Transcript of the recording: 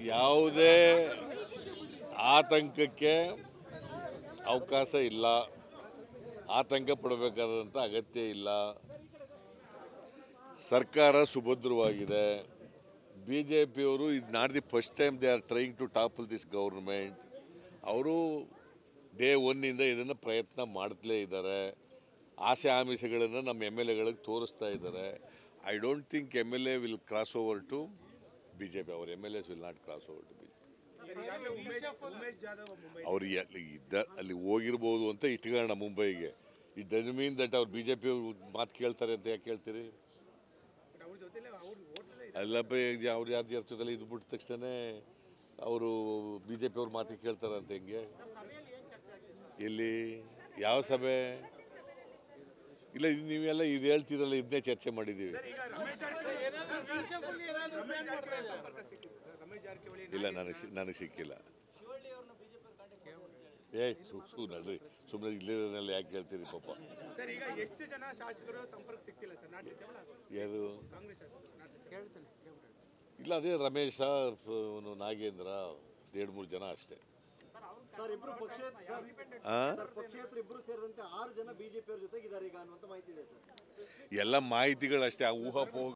ಯಾವುದೇ ಆತಂಕಕ್ಕೆ ಅವಕಾಶ ಇಲ್ಲ, ಆತಂಕ ಪಡಬೇಕಾದಂಥ ಅಗತ್ಯ ಇಲ್ಲ. ಸರ್ಕಾರ ಸುಭದ್ರವಾಗಿದೆ. BJPಯವರು ಇದು not the first time they are trying to topple this government. ಅವರು ಡೇ ಒನ್ನಿಂದ ಇದನ್ನು ಪ್ರಯತ್ನ ಮಾಡ್ತಲೇ ಇದ್ದಾರೆ. ಆಸೆ ಆಮಿಷಗಳನ್ನು ನಮ್ಮ MLAಗಳಿಗೆ ತೋರಿಸ್ತಾ ಇದ್ದಾರೆ. I don't think MLA will cross over to BJP. ಅವ್ರ MLAs will not cross over to BJP. ಅವ್ರು ಅಲ್ಲಿ ಹೋಗಿರ್ಬೋದು ಅಂತ ಇಟ್ಕೊಳ್ಳೋಣ ಮುಂಬೈಗೆ. ಇಟ್ ಡಸಂಟ್ ಮೀನ್ ದಟ್ ಅವ್ರು BJP ಮಾತು ಕೇಳ್ತಾರೆ ಅಂತ ಯಾಕೆ ಕೇಳ್ತೀರಿ? ಅಲ್ಲಪ್ಪ, ಅವ್ರು ಯಾರ ಜೊತೆಲಿ ಇದು ಬಿಟ್ಟ ತಕ್ಷಣ ಅವರು BJP ಅವ್ರ ಮಾತಿಗೆ ಕೇಳ್ತಾರೆ ಅಂತ ಹೆಂಗೆ? ಇಲ್ಲಿ ಯಾವ ಸಭೆ ಇಲ್ಲ, ನೀವೆಲ್ಲ ಇದು ಹೇಳ್ತಿರಲ್ಲ, ಇದನ್ನೇ ಚರ್ಚೆ ಮಾಡಿದ್ದೀವಿ. ಇಲ್ಲ, ನನಗೆ ಸಿಕ್ಕಿಲ್ಲ. ನಡ್ರಿ, ಸುಮ್ಮನೆ ಇಲ್ಲಿರೋನೆಲ್ಲ ಯಾಕೆ ಕೇಳ್ತೀರಿ ಪಾಪ? ಯಾರು ಇಲ್ಲ, ಅದೇ ರಮೇಶ, ನಾಗೇಂದ್ರ, 2-3 ಜನ ಅಷ್ಟೇ. ಎಲ್ಲ ಮಾಹಿತಿಗಳಷ್ಟೇ, ಊಹಾಪೋಹ